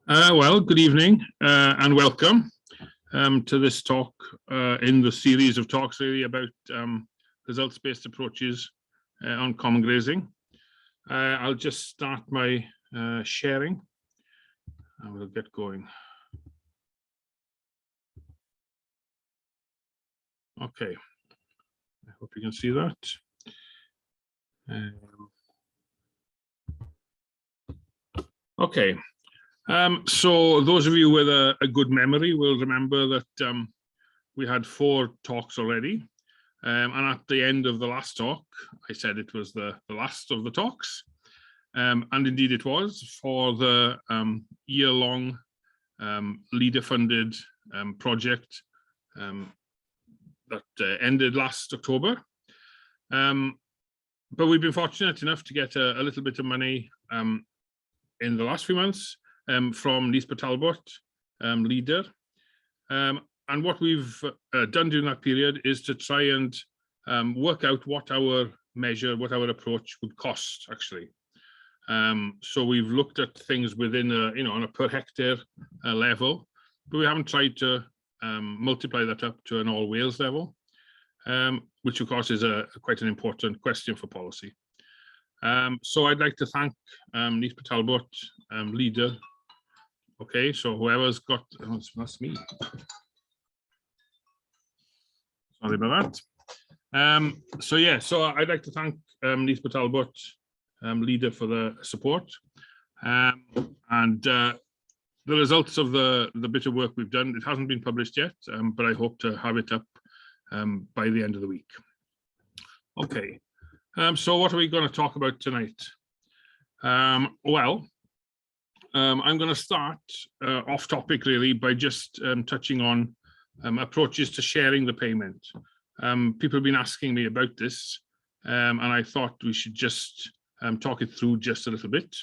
Well, good evening and welcome to this talk in the series of talks really about results-based approaches on common grazing. I'll just start my sharing and we'll get going. Okay, I hope you can see that. Okay. So those of you with a good memory will remember that we had 4 talks already. And at the end of the last talk, I said it was the last of the talks. And indeed it was for the year-long leader-funded project that ended last October. But we've been fortunate enough to get a little bit of money in the last few months from Neath Talbot leader. And what we've done during that period is to try and work out what our approach would cost actually. So we've looked at things within on a per hectare level, but we haven't tried to multiply that up to an all Wales level, which of course is quite an important question for policy. So I'd like to thank Neath Talbot leader. Okay, so whoever's got, oh, that's me. Sorry about that. So yeah, so I'd like to thank Neath Talbot leader for the support. And the results of the bit of work we've done, it hasn't been published yet, but I hope to have it up by the end of the week. Okay, so what are we going to talk about tonight? Well, I'm going to start off topic really by just touching on approaches to sharing the payment. People have been asking me about this, and I thought we should just talk it through just a little bit.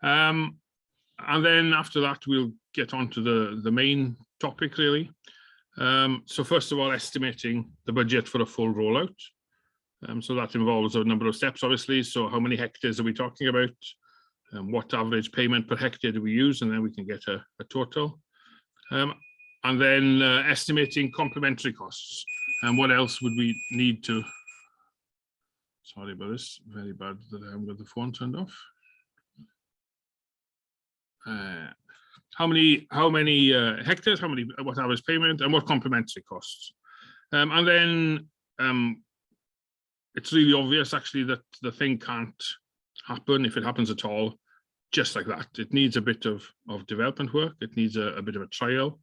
And then after that, we'll get on to the main topic really. So first of all, estimating the budget for a full rollout. So that involves a number of steps, obviously. So how many hectares are we talking about? What average payment per hectare do we use? And then we can get a total. And then estimating complementary costs. And what else would we need to? Sorry about this, very bad that I haven't got the phone turned off. How many hectares, what average payment, and what complementary costs. And then it's really obvious actually that the thing can't happen, if it happens at all, just like that. It needs a bit of development work. It needs a bit of a trial.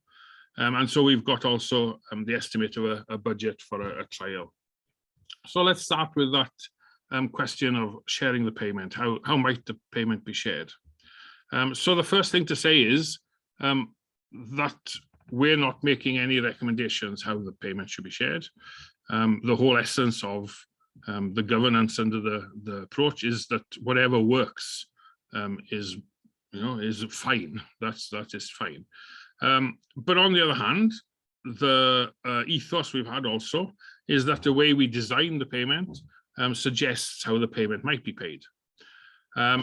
And so we've got also the estimate of a budget for a trial. So let's start with that question of sharing the payment. How might the payment be shared? So the first thing to say is that we're not making any recommendations how the payment should be shared. The whole essence of the governance under the approach is that whatever works is fine. That is fine. But on the other hand, the ethos we've had also is that the way we design the payment suggests how the payment might be paid.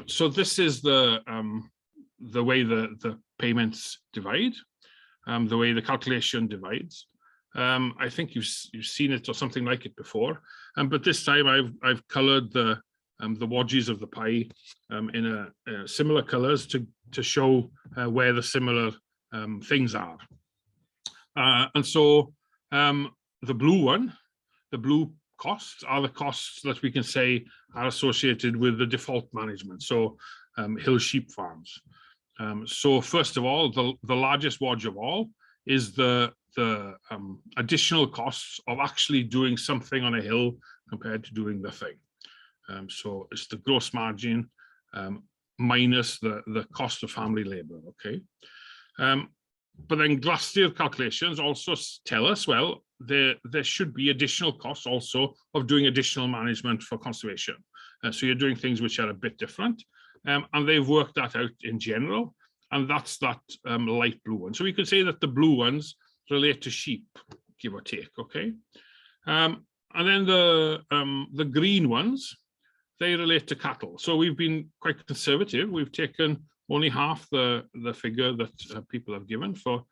So this is the way the payments divide, the way the calculation divides. I think you've seen it or something like it before, but this time I've coloured the wedges of the pie in similar colours to show where the similar things are. And so the blue costs are the costs that we can say are associated with the default management. So hill sheep farms. So first of all, the largest wedge of all is the additional costs of actually doing something on a hill compared to doing the thing. So it's the gross margin minus the cost of family labor, okay? But then Glasssteer calculations also tell us, well, there should be additional costs also of doing additional management for conservation. So you're doing things which are a bit different, and they've worked that out in general, and that's that light blue one. So we could say that the blue ones relate to sheep, give or take, okay? And then the green ones, they relate to cattle. So we've been quite conservative. We've taken only half the figure that people have given for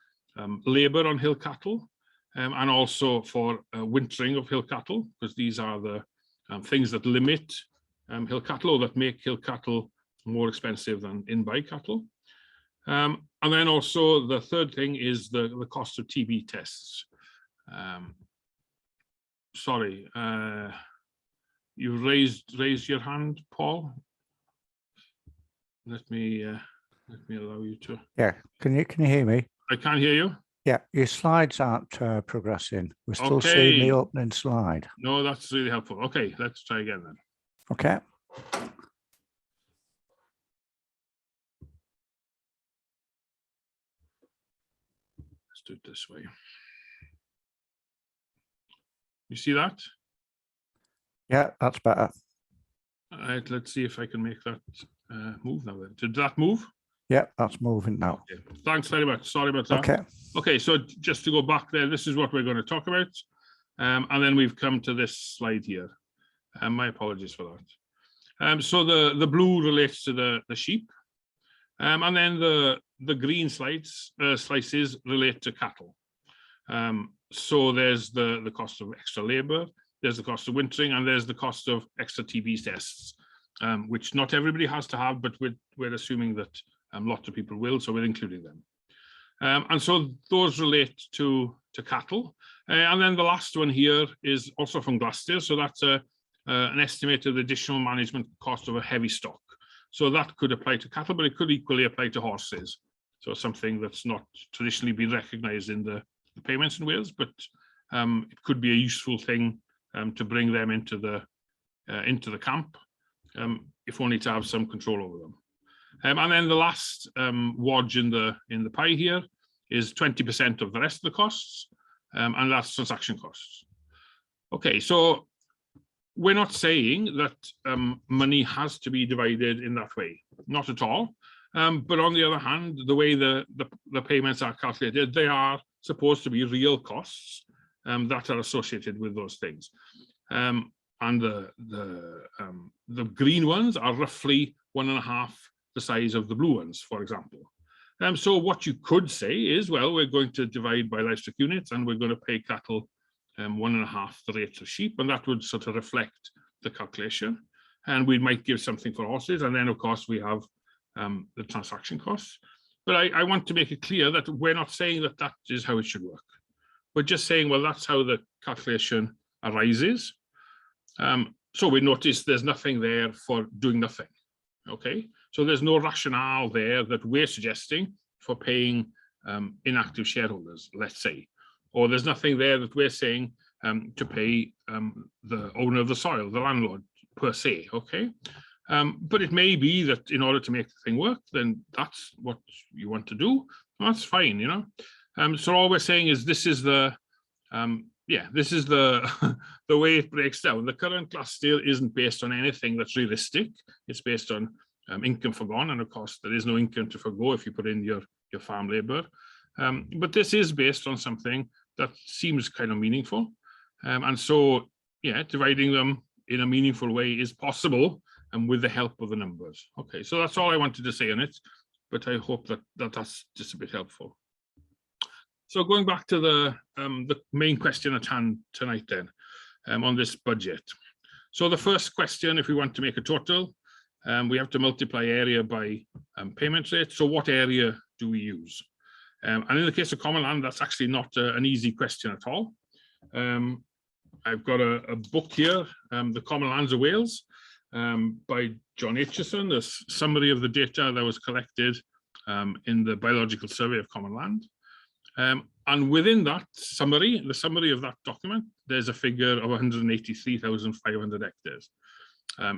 labour on hill cattle, and also for wintering of hill cattle, because these are the things that limit hill cattle, or that make hill cattle more expensive than in-buy cattle. And then also the third thing is the cost of TB tests. Sorry, you raised your hand, Paul. Let me allow you to. Yeah, can you hear me? I can't hear you. Yeah, your slides aren't progressing. We're still seeing the opening slide. No, that's really helpful. Okay, let's try again then. Okay. Let's do it this way. You see that? Yeah, that's better. All right, let's see if I can make that move now then. Did that move? Yeah, that's moving now. Okay. Thanks very much. Sorry about that. Okay. Okay, so just to go back there, this is what we're going to talk about. And then we've come to this slide here. My apologies for that. So the blue relates to the sheep. And then the green slices relate to cattle. So there's the cost of extra labour, there's the cost of wintering, and there's the cost of extra TB tests, which not everybody has to have, but we're assuming that lots of people will, so we're including them. And so those relate to cattle. And then the last one here is also from Glasgow. So that's an estimated additional management cost of a heavy stock. So that could apply to cattle, but it could equally apply to horses. So something that's not traditionally been recognised in the payments in Wales, but it could be a useful thing to bring them into the camp, if only to have some control over them. And then the last wodge in the pie here is 20% of the rest of the costs, and that's transaction costs. Okay, so we're not saying that money has to be divided in that way, not at all. But on the other hand, the way the payments are calculated, they are supposed to be real costs that are associated with those things. And the green ones are roughly 1.5 the size of the blue ones, for example. So what you could say is, well, we're going to divide by livestock units and we're going to pay cattle 1.5 the rate of sheep, and that would sort of reflect the calculation. And we might give something for horses, and then of course we have the transaction costs. But I want to make it clear that we're not saying that that is how it should work. We're just saying, well, that's how the calculation arises. So we notice there's nothing there for doing nothing. Okay, so there's no rationale there that we're suggesting for paying inactive shareholders, let's say. Or there's nothing there that we're saying to pay the owner of the soil, the landlord, per se, okay? But it may be that in order to make the thing work, then that's what you want to do. That's fine, you know? So all we're saying is this is the, this is the way it breaks down. The current class deal isn't based on anything that's realistic. It's based on income forgone, and of course there is no income to forgo if you put in your farm labour. But this is based on something that seems kind of meaningful. And so, yeah, dividing them in a meaningful way is possible, and with the help of the numbers. Okay, so that's all I wanted to say on it, but I hope that that's just a bit helpful. So going back to the main question at hand tonight then, on this budget. So the first question, if we want to make a total, we have to multiply area by payment rate. So what area do we use? And in the case of common land, that's actually not an easy question at all. I've got a book here, The Common Lands of Wales, by John Aitchison, a summary of the data that was collected in the Biological Survey of Common Land. And within that summary, the summary of that document, there's a figure of 183,500 hectares.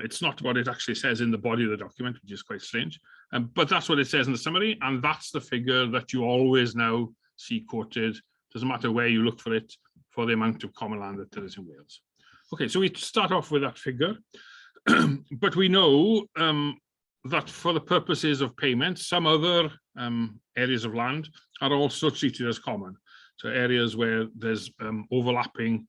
It's not what it actually says in the body of the document, which is quite strange, but that's what it says in the summary, and that's the figure that you always now see quoted, doesn't matter where you look for it, for the amount of common land that there is in Wales. Okay, so we start off with that figure, but we know that for the purposes of payment, some other areas of land are also treated as common. So areas where there's overlapping,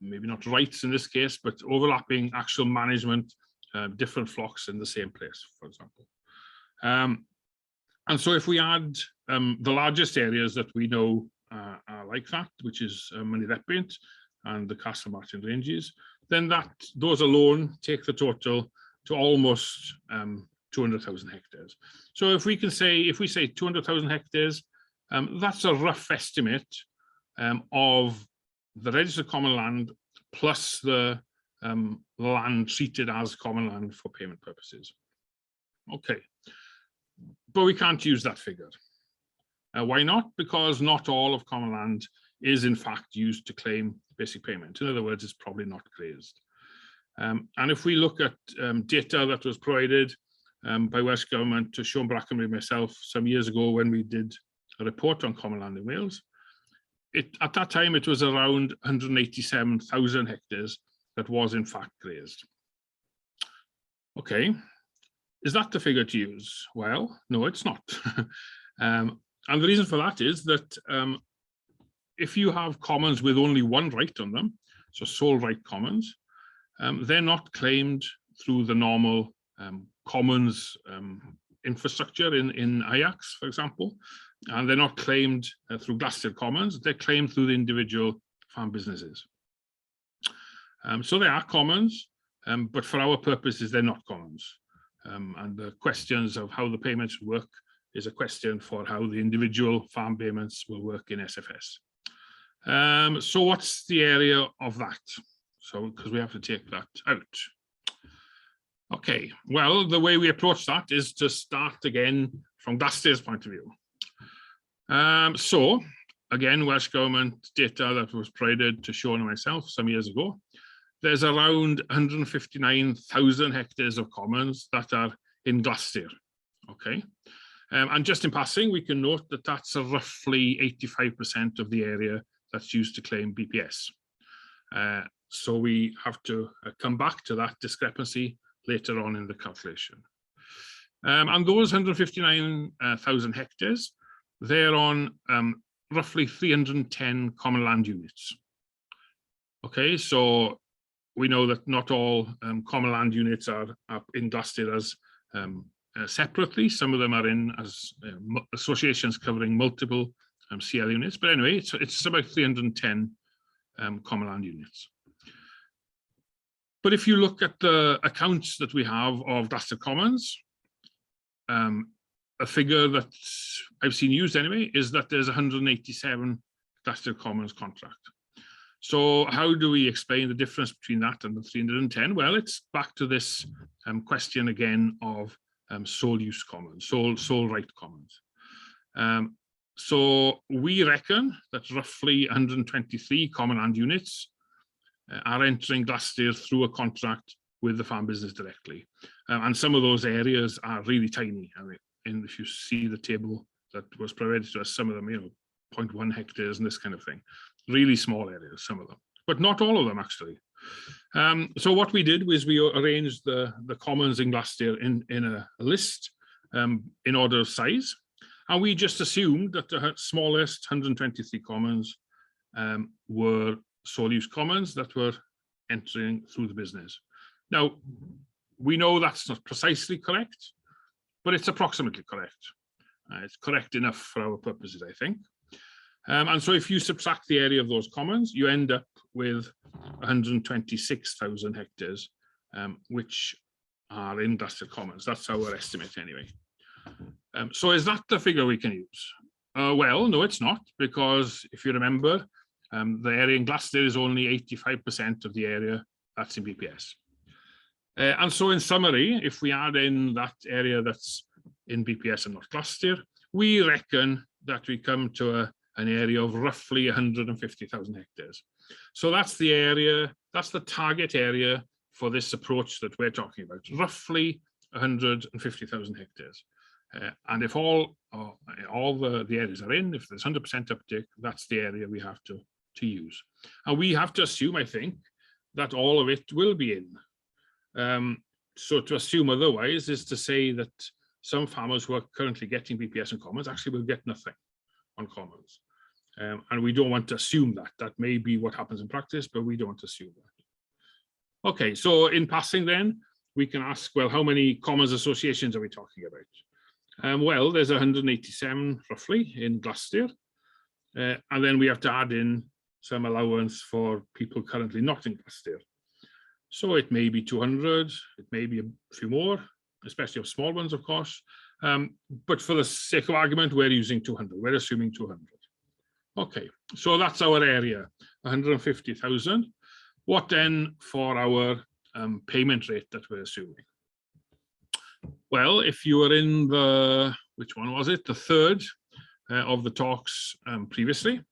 maybe not rights in this case, but overlapping actual management, different flocks in the same place, for example. And so if we add the largest areas that we know are like that, which is Mynyddepiant and the Castle Martin Ranges, then those alone take the total to almost 200,000 hectares. So if we say 200,000 hectares, that's a rough estimate of the registered common land plus the land treated as common land for payment purposes. Okay, but we can't use that figure. Why not? Because not all of common land is in fact used to claim basic payment. In other words, it's probably not grazed. And if we look at data that was provided by Welsh Government to Sean Brackenbury and myself some years ago when we did a report on common land in Wales, at that time it was around 187,000 hectares that was in fact grazed. Okay, is that the figure to use? Well, no, it's not. And the reason for that is that if you have commons with only one right on them, so sole right commons, they're not claimed through the normal commons infrastructure in Ajax, for example, and they're not claimed through Glastir Commons, they're claimed through the individual farm businesses. So they are commons, but for our purposes, they're not commons. And the questions of how the payments work is a question for how the individual farm payments will work in SFS. So what's the area of that? So, because we have to take that out. Okay, well, the way we approach that is to start again from Glastir's point of view. So, again, Welsh Government data that was provided to Sean and myself some years ago. There's around 159,000 hectares of commons that are in Glastir, okay? And just in passing, we can note that that's roughly 85% of the area that's used to claim BPS. So we have to come back to that discrepancy later on in the calculation. And those 159,000 hectares, they're on roughly 310 common land units. Okay, so we know that not all common land units are in Glastir as separately. Some of them are in as associations covering multiple CL units. But anyway, it's about 310 common land units. But if you look at the accounts that we have of Glastir Commons, a figure that I've seen used anyway is that there's 187 Glastir Commons contract. So how do we explain the difference between that and the 310? Well, it's back to this question again of sole use commons, sole right commons. So we reckon that roughly 123 common land units are entering Glastir through a contract with the farm business directly. And some of those areas are really tiny. I mean, if you see the table that was provided to us, some of them, 0.1 hectares and this kind of thing. Really small areas, some of them, but not all of them actually. So what we did was we arranged the commons in Glastir in a list in order of size. And we just assumed that the smallest 123 commons were sole use commons that were entering through the business. Now, we know that's not precisely correct, but it's approximately correct. It's correct enough for our purposes, I think. And so if you subtract the area of those commons, you end up with 126,000 hectares, which are in Glastir Commons. That's our estimate anyway. So is that the figure we can use? Well, no, it's not, because if you remember, the area in Glastir is only 85% of the area that's in BPS. And so in summary, if we add in that area that's in BPS and not Glastir, we reckon that we come to an area of roughly 150,000 hectares. So that's the area, that's the target area for this approach that we're talking about, roughly 150,000 hectares. And if all the areas are in, if there's 100% uptake, that's the area we have to use. And we have to assume, I think, that all of it will be in. So to assume otherwise is to say that some farmers who are currently getting BPS and commons actually will get nothing on commons. And we don't want to assume that. That may be what happens in practice, but we don't want to assume that. Okay, so in passing then, we can ask, well, how many commons associations are we talking about? Well, there's 187 roughly in Gloucester, and then we have to add in some allowance for people currently not in Gloucester. So it may be 200, it may be a few more, especially of small ones, of course. But for the sake of argument, we're using 200. We're assuming 200. Okay, so that's our area, 150,000. What then for our payment rate that we're assuming? Well, if you were in the, which one was it? The third of the talks previously,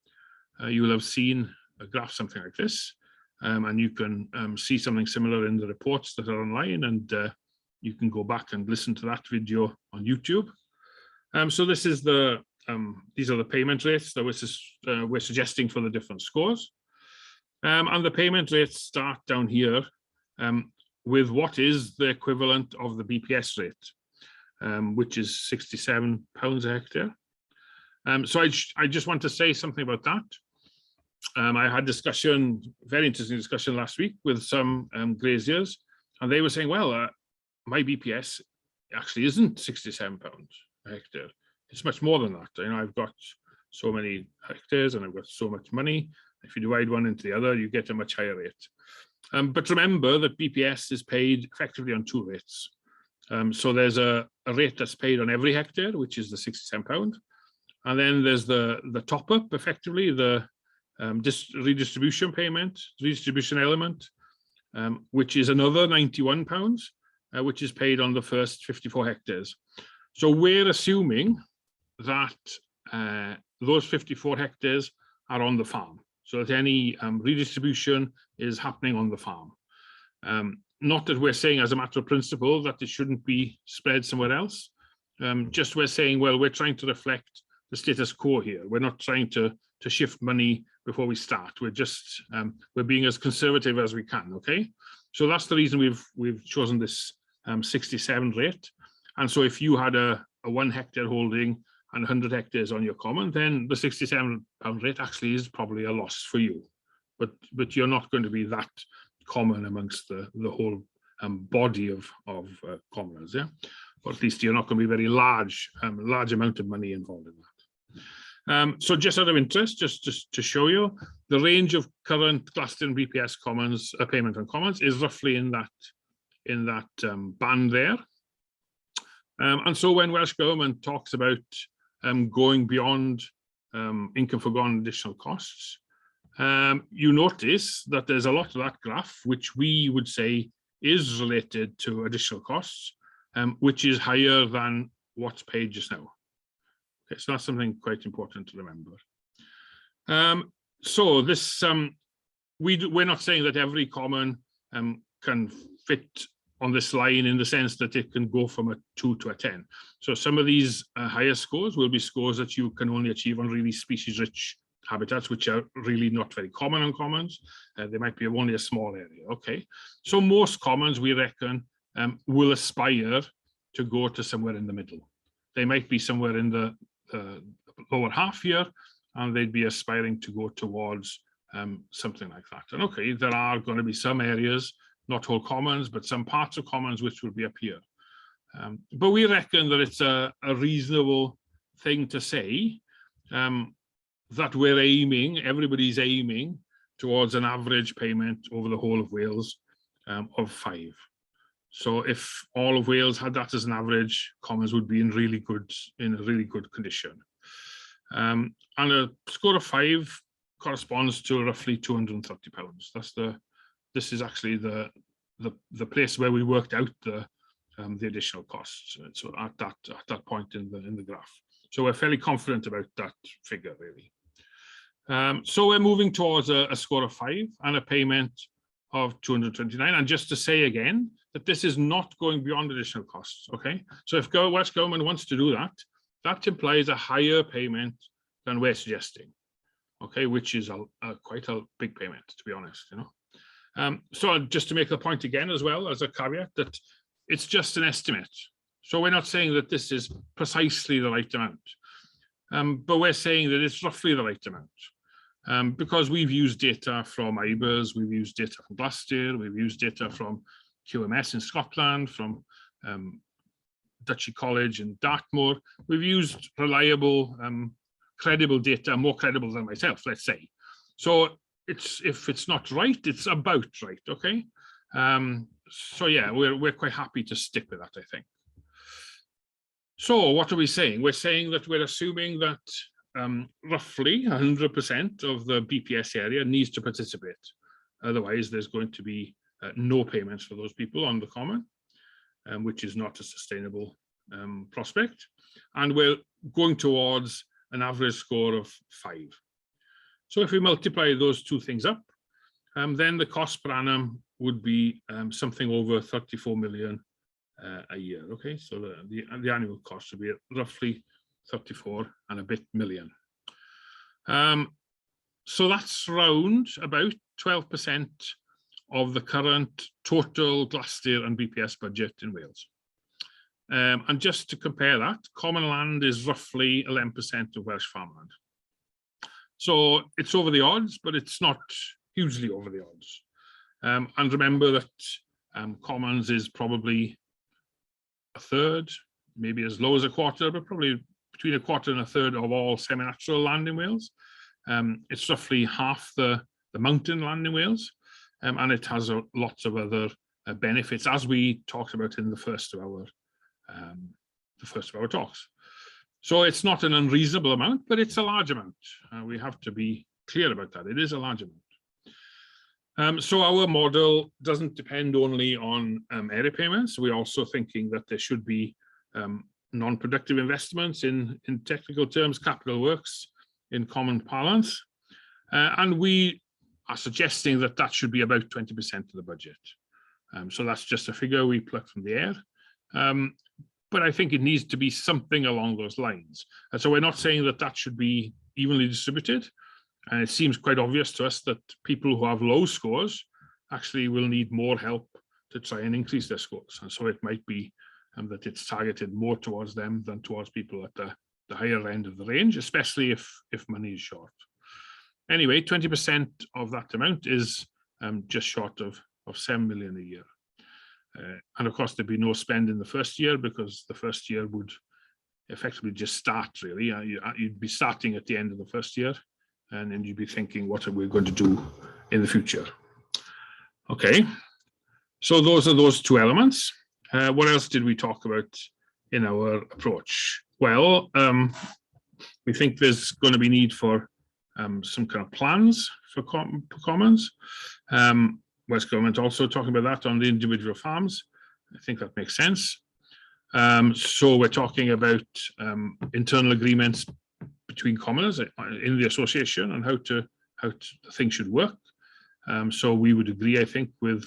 you will have seen a graph something like this. And you can see something similar in the reports that are online, and you can go back and listen to that video on YouTube. So this is the these are the payment rates that we're suggesting for the different scores. And the payment rates start down here with what is the equivalent of the BPS rate, which is £67 a hectare. So I just want to say something about that. I had discussion, very interesting discussion last week with some graziers, and they were saying, well, my BPS actually isn't £67 a hectare. It's much more than that. You know, I've got so many hectares and I've got so much money. If you divide one into the other, you get a much higher rate. But remember that BPS is paid effectively on two rates. So there's a rate that's paid on every hectare, which is the £67. And then there's the top up, effectively, the redistribution payment, redistribution element, which is another £91, which is paid on the first 54 hectares. So we're assuming that those 54 hectares are on the farm, so that any redistribution is happening on the farm. Not that we're saying as a matter of principle that it shouldn't be spread somewhere else. Just we're saying, well, we're trying to reflect the status quo here. We're not trying to shift money before we start. We're just we're being as conservative as we can. Okay, so that's the reason we've chosen this 67 rate. And so if you had a 1 hectare holding and 100 hectares on your common, then the £67 rate actually is probably a loss for you. But you're not going to be that common amongst the whole body of commoners, yeah. Or at least you're not going to be very large amount of money involved in that. So just out of interest, just to show you, the range of current Glaston BPS commons payment on commons is roughly in that band there. And so when Welsh Government talks about going beyond income forgone additional costs, you notice that there's a lot of that graph which we would say is related to additional costs, which is higher than what's paid just now. Okay, so that's something quite important to remember. So this we're not saying that every common can fit on this line in the sense that it can go from a 2 to a 10. So some of these higher scores will be scores that you can only achieve on really species-rich habitats, which are really not very common on commons. They might be only a small area. Okay, so most commons, we reckon, will aspire to go to somewhere in the middle. They might be somewhere in the lower half here, and they'd be aspiring to go towards something like that. And okay, there are going to be some areas, not whole commons, but some parts of commons which will be up here. But we reckon that it's a reasonable thing to say that we're aiming, everybody's aiming towards an average payment over the whole of Wales of 5. So if all of Wales had that as an average, commons would be in a really good condition. And a score of 5 corresponds to roughly £230. This is actually the place where we worked out the additional costs. So at that point in the graph, so we're fairly confident about that figure, really. So we're moving towards a score of 5 and a payment of 229. And just to say again that this is not going beyond additional costs. Okay, so if Welsh Government wants to do that, that implies a higher payment than we're suggesting. Okay, which is quite a big payment, to be honest, you know. So just to make the point again, as well as a caveat, that it's just an estimate. So we're not saying that this is precisely the right amount, but we're saying that it's roughly the right amount, because we've used data from IBERS, we've used data from Gloucester, we've used data from QMS in Scotland, from Duchy College and Dartmoor. We've used reliable, credible data, more credible than myself, let's say. So if it's not right, it's about right, okay? So yeah, we're quite happy to stick with that, I think. So what are we saying? We're saying that we're assuming that roughly 100% of the BPS area needs to participate. Otherwise, there's going to be no payments for those people on the common, which is not a sustainable prospect. And we're going towards an average score of 5. So if we multiply those two things up, then the cost per annum would be something over 34 million a year. Okay, so the annual cost would be roughly 34 and a bit million. So that's round about 12% of the current total Glasgow and BPS budget in Wales. And just to compare that, common land is roughly 11% of Welsh farmland. So it's over the odds, but it's not hugely over the odds. And remember that commons is probably a third, maybe as low as a quarter, but probably between a quarter and a third of all semi-natural land in Wales. It's roughly half the mountain land in Wales, and it has lots of other benefits, as we talked about in the first of our talks. So it's not an unreasonable amount, but it's a large amount. We have to be clear about that. It is a large amount. So our model doesn't depend only on area payments. We're also thinking that there should be non-productive investments in technical terms, capital works in common parlance. And we are suggesting that that should be about 20% of the budget. So that's just a figure we plucked from the air. But I think it needs to be something along those lines. And so we're not saying that that should be evenly distributed. And it seems quite obvious to us that people who have low scores actually will need more help to try and increase their scores. And so it might be that it's targeted more towards them than towards people at the higher end of the range, especially if money is short. Anyway, 20% of that amount is just short of 7 million a year. And of course, there'd be no spend in the first year, because the first year would effectively just start, really. You'd be starting at the end of the first year, and then you'd be thinking, what are we going to do in the future? Okay, so those are those two elements. What else did we talk about in our approach? Well, we think there's going to be need for some kind of plans for commons. West Government also talking about that on the individual farms. I think that makes sense. So we're talking about internal agreements between commoners in the association and how things should work. So we would agree, I think, with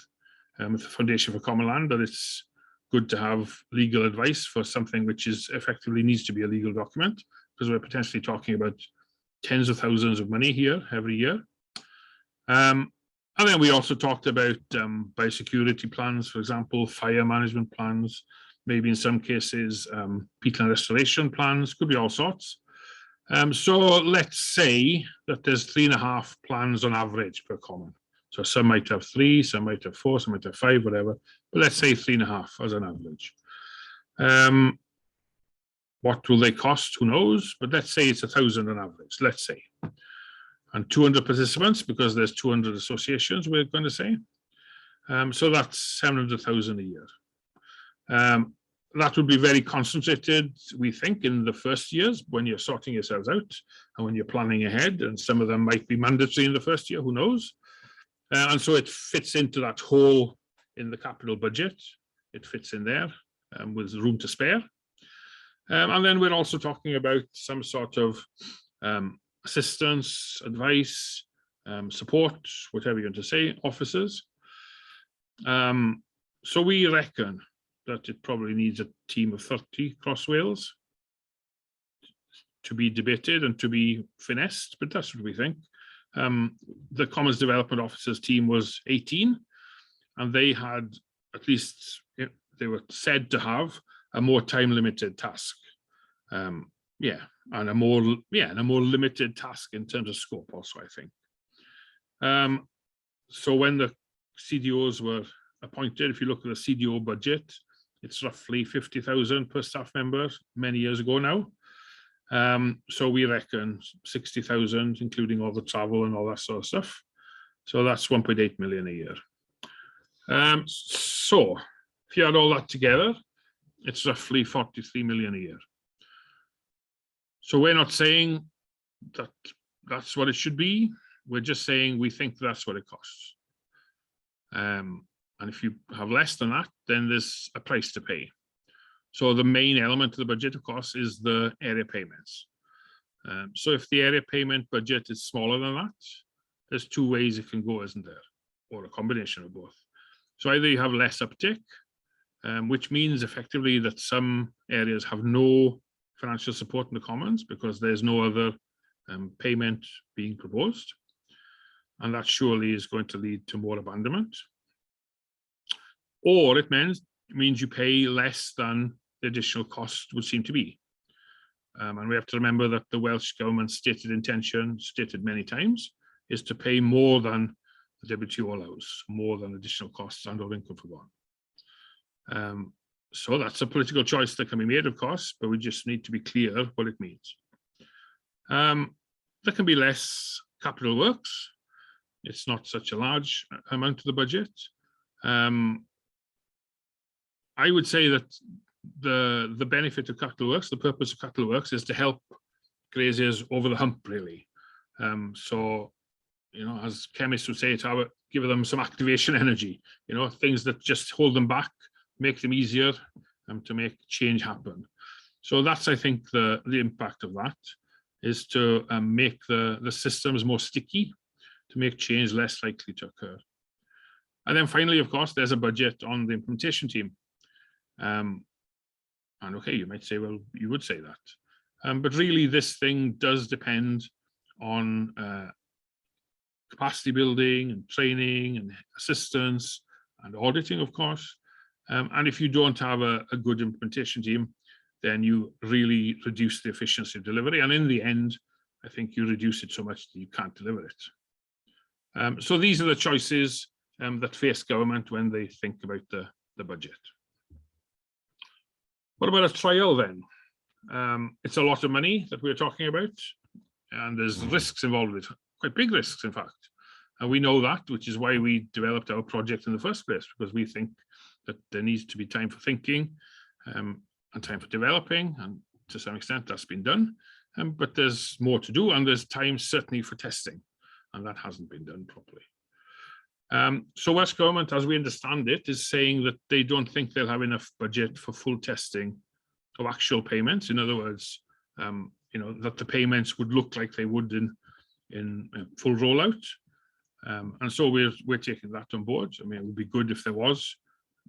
the Foundation for Common Land that it's good to have legal advice for something which is effectively needs to be a legal document, because we're potentially talking about tens of thousands of money here every year. And then we also talked about biosecurity plans, for example, fire management plans, maybe in some cases, peatland restoration plans, could be all sorts. So let's say that there's 3.5 plans on average per common. So some might have 3, some might have 4, some might have 5, whatever. But let's say 3.5 as an average. What will they cost? Who knows? But let's say it's 1,000 on average, let's say. And 200 participants, because there's 200 associations, we're going to say. So that's 700,000 a year. That would be very concentrated, we think, in the first years when you're sorting yourselves out and when you're planning ahead, and some of them might be mandatory in the first year, who knows? And so it fits into that hole in the capital budget. It fits in there with room to spare. And then we're also talking about some sort of assistance, advice, support, whatever you want to say, officers. So we reckon that it probably needs a team of 30 across Wales to be debated and to be finessed, but that's what we think. The Commons Development Officers team was 18, and they had, at least they were said to have, a more time-limited task. And a more limited task in terms of scope also, I think. So when the CDOs were appointed, if you look at the CDO budget, It's roughly 50,000 per staff member many years ago now. So we reckon 60,000, including all the travel and all that sort of stuff. So that's 1.8 million a year. So if you add all that together, it's roughly 43 million a year. So we're not saying that that's what it should be. We're just saying we think that's what it costs. And if you have less than that, then there's a price to pay. So the main element of the budget, of course, is the area payments. So if the area payment budget is smaller than that, there's two ways it can go, isn't there? Or a combination of both. So either you have less uptick, which means effectively that some areas have no financial support in the Commons because there's no other payment being proposed. And that surely is going to lead to more abandonment. Or it means you pay less than the additional cost would seem to be. And we have to remember that the Welsh government's stated intention, stated many times, is to pay more than the WTO allows, more than additional costs and or income forgone. So that's a political choice that can be made, of course, but we just need to be clear what it means. There can be less capital works. It's not such a large amount of the budget. I would say that the benefit of capital works, the purpose of capital works, is to help graziers over the hump, really. So, you know, as chemists would say, to give them some activation energy, you know, things that just hold them back, make them easier to make change happen. So that's, I think, the impact of that is to make the systems more sticky, to make change less likely to occur. And then finally, of course, there's a budget on the implementation team. And okay, you might say, well, you would say that. But really, this thing does depend on capacity building and training and assistance and auditing, of course. And if you don't have a good implementation team, then you really reduce the efficiency of delivery. And in the end, I think you reduce it so much that you can't deliver it. So these are the choices that face government when they think about the budget. What about a trial then? It's a lot of money that we're talking about, and there's risks involved with it, quite big risks, in fact. And we know that, which is why we developed our project in the first place, because we think that there needs to be time for thinking and time for developing, and to some extent that's been done. But there's more to do, and there's time certainly for testing, and that hasn't been done properly. So Welsh Government, as we understand it, is saying that they don't think they'll have enough budget for full testing of actual payments. In other words, you know, that the payments would look like they would in full rollout. And so we're taking that on board. I mean, it would be good if there was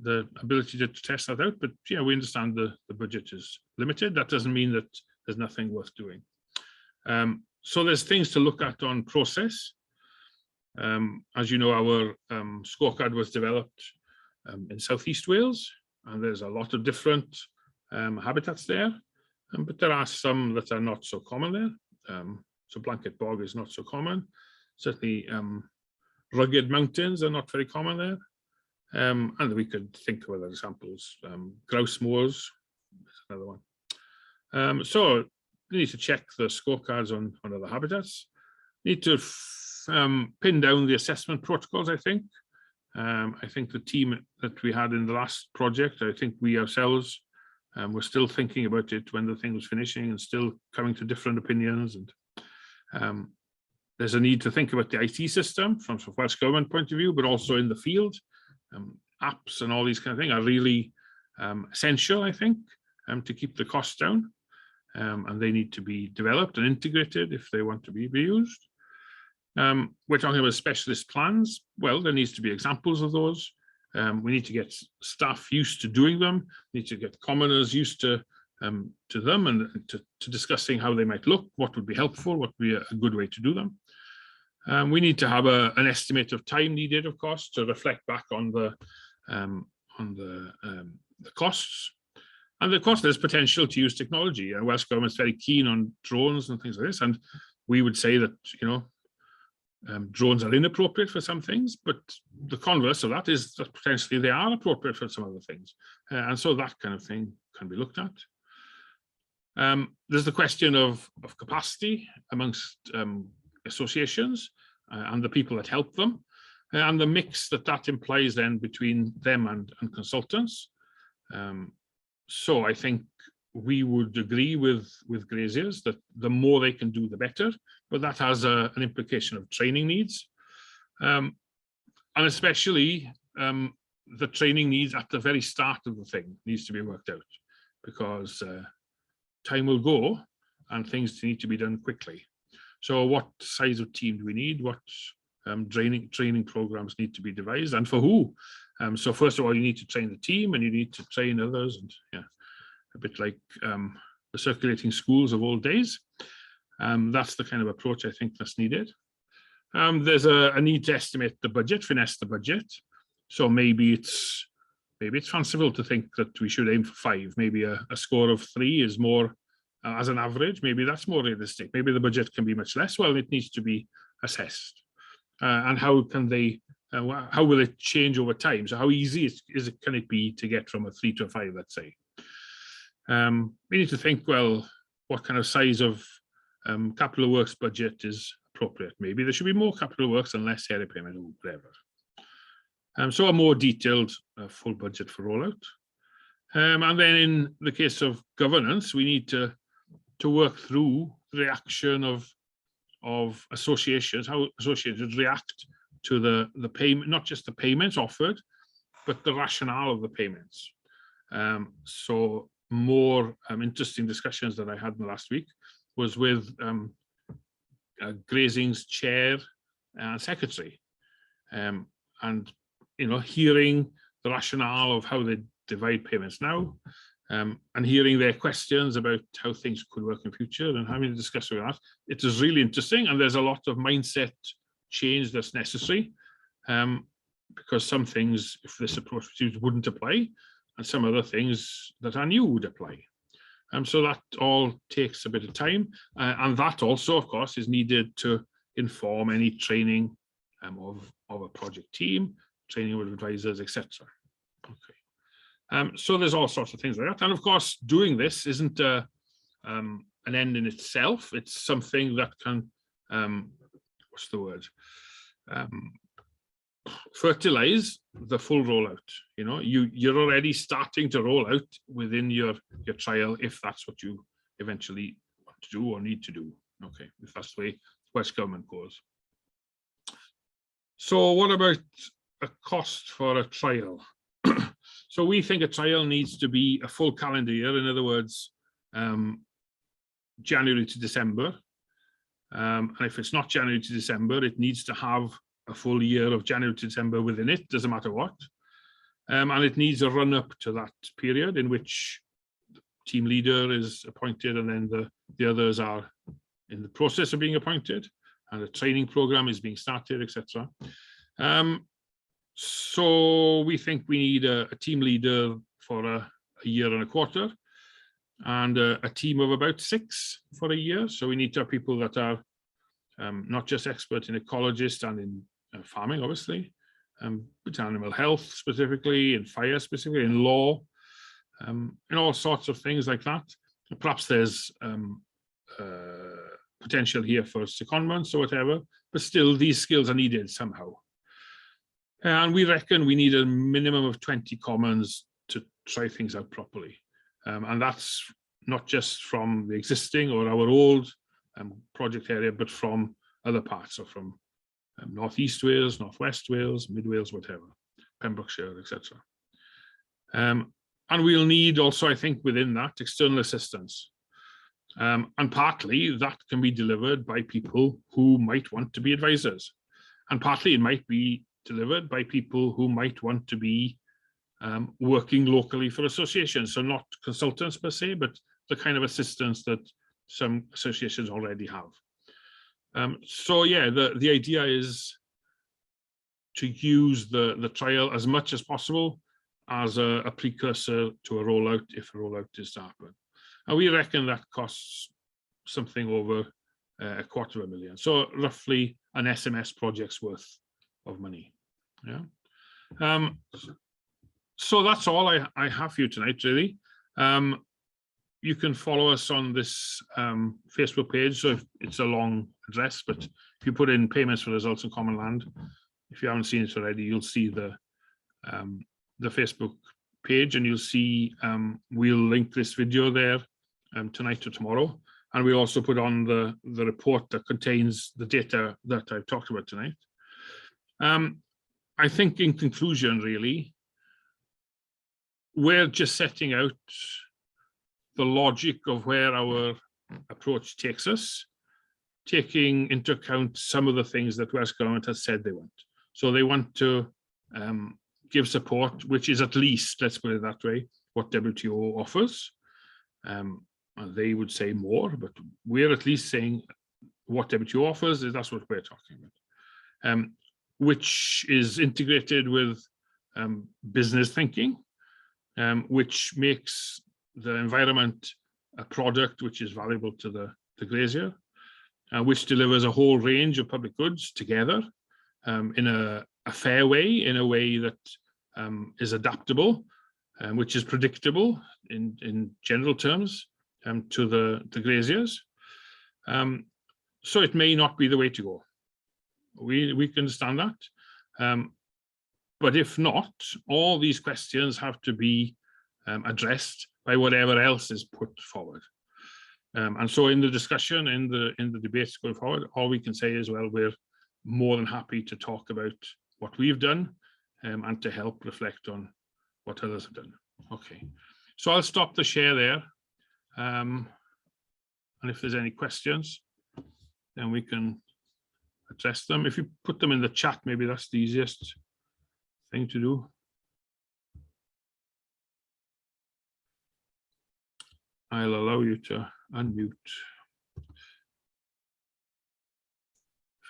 the ability to test that out, but yeah, we understand the budget is limited. That doesn't mean that there's nothing worth doing. So there's things to look at on process. As you know, our scorecard was developed in Southeast Wales, and there's a lot of different habitats there, but there are some that are not so common there. So blanket bog is not so common. Certainly rugged mountains are not very common there. And we could think of other examples. Grouse moors is another one. So we need to check the scorecards on other habitats. Need to pin down the assessment protocols, I think. I think the team that we had in the last project, I think we ourselves were still thinking about it when the thing was finishing and still coming to different opinions. And there's a need to think about the IT system from a Welsh Government point of view, but also in the field. Apps and all these kind of things are really essential, I think, to keep the costs down. And they need to be developed and integrated if they want to be used. We're talking about specialist plans. Well, there needs to be examples of those. We need to get staff used to doing them. We need to get commoners used to them and to discussing how they might look, what would be helpful, what would be a good way to do them. We need to have an estimate of time needed, of course, to reflect back on the costs. And of course, there's potential to use technology. Welsh Government's very keen on drones and things like this. And we would say that, you know, drones are inappropriate for some things, but the converse of that is that potentially they are appropriate for some other things. And so that kind of thing can be looked at. There's the question of capacity amongst associations and the people that help them, and the mix that implies then between them and consultants. So I think we would agree with graziers that the more they can do, the better, but that has an implication of training needs. And especially the training needs at the very start of the thing needs to be worked out, because time will go and things need to be done quickly. So what size of team do we need? What training programs need to be devised, and for who? So first of all, you need to train the team, and you need to train others, and yeah, a bit like the circulating schools of old days. That's the kind of approach I think that's needed. There's a need to estimate the budget, finesse the budget. So maybe it's fanciful to think that we should aim for 5. Maybe a score of 3 is more as an average. Maybe that's more realistic. Maybe the budget can be much less. Well, it needs to be assessed. And how can they? How will it change over time? So how easy can it be to get from a 3 to a 5, let's say? We need to think, well, what kind of size of capital works budget is appropriate? Maybe there should be more capital works and less area payment, or whatever. So a more detailed full budget for rollout. And then in the case of governance, we need to work through the reaction of associations, how associations react to the payment, not just the payments offered, but the rationale of the payments. So more interesting discussions that I had in the last week was with Grazing's chair and secretary, and hearing the rationale of how they divide payments now, and hearing their questions about how things could work in future, and having a discussion with that. It is really interesting, and there's a lot of mindset change that's necessary, because some things, if this approach was used, wouldn't apply, and some other things that are new would apply. So that all takes a bit of time, and that also, of course, is needed to inform any training of a project team, training with advisors, etc. Okay. So there's all sorts of things like that, and of course, doing this isn't an end in itself. It's something that can, what's the word? Fertilize the full rollout. You're already starting to roll out within your trial, if that's what you eventually want to do or need to do. Okay, if that's the way Welsh Government goes. So what about a cost for a trial? So we think a trial needs to be a full calendar year. In other words, January to December. And if it's not January to December, it needs to have a full year of January to December within it, doesn't matter what. And it needs a run up to that period in which the team leader is appointed, and then the others are in the process of being appointed, and a training program is being started, etc. So we think we need a team leader for a year and a quarter, and a team of about 6 for a year. So we need to have people that are not just expert in ecologists and in farming, obviously, but animal health specifically, in fire specifically, in law, and all sorts of things like that. And perhaps there's potential here for secondments or whatever, but still these skills are needed somehow. And we reckon we need a minimum of 20 commons to try things out properly. And that's not just from the existing or our old project area, but from other parts, so from Northeast Wales, Northwest Wales, Mid Wales, whatever, Pembrokeshire, etc. And we'll need also, I think, within that, external assistance. And partly that can be delivered by people who might want to be advisors. And partly it might be delivered by people who might want to be working locally for associations. So not consultants per se, but the kind of assistance that some associations already have. So yeah, the idea is to use the trial as much as possible as a precursor to a rollout, if a rollout is to happen. And we reckon that costs something over £250,000. So roughly an SMS project's worth of money. Yeah. So that's all I have for you tonight, really. You can follow us on this Facebook page. So it's a long address, but if you put in payments for results in common land, if you haven't seen it already, you'll see the Facebook page, and you'll see we'll link this video there tonight or tomorrow. And we also put on the report that contains the data that I've talked about tonight. I think in conclusion, really, we're just setting out the logic of where our approach takes us, taking into account some of the things that Welsh Government has said they want. So they want to give support, which is at least, let's put it that way, what WTO offers. And they would say more, but we're at least saying what WTO offers, is that's what we're talking about, which is integrated with business thinking, which makes the environment a product which is valuable to the grazier, which delivers a whole range of public goods together in a fair way, in a way that is adaptable, which is predictable in general terms to the graziers. So it may not be the way to go. We can understand that. But if not, all these questions have to be addressed by whatever else is put forward. And so in the discussion, in the debates going forward, all we can say is, well, we're more than happy to talk about what we've done and to help reflect on what others have done. Okay, so I'll stop the share there. And if there's any questions, then we can address them. If you put them in the chat, maybe that's the easiest thing to do. I'll allow you to unmute.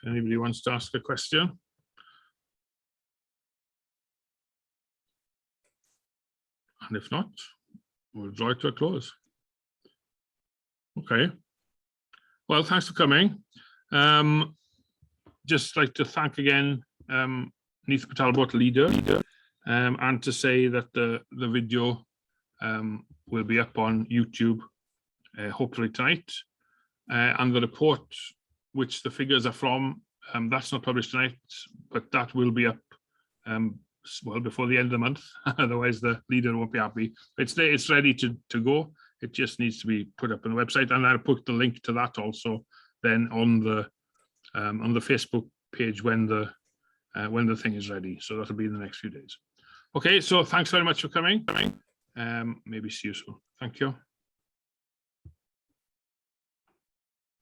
If anybody wants to ask a question. And if not, we'll draw it to a close. Okay. Well, thanks for coming. Just like to thank again Neath Talbot, leader, and to say that the video will be up on YouTube hopefully tonight, and the report, which the figures are from, that's not published tonight, but that will be up well before the end of the month. Otherwise the leader won't be happy. It's ready to go. It just needs to be put up on the website, and I'll put the link to that also then on the Facebook page when the thing is ready. So that'll be in the next few days. Okay, so thanks very much for coming. Maybe see you soon. Thank you.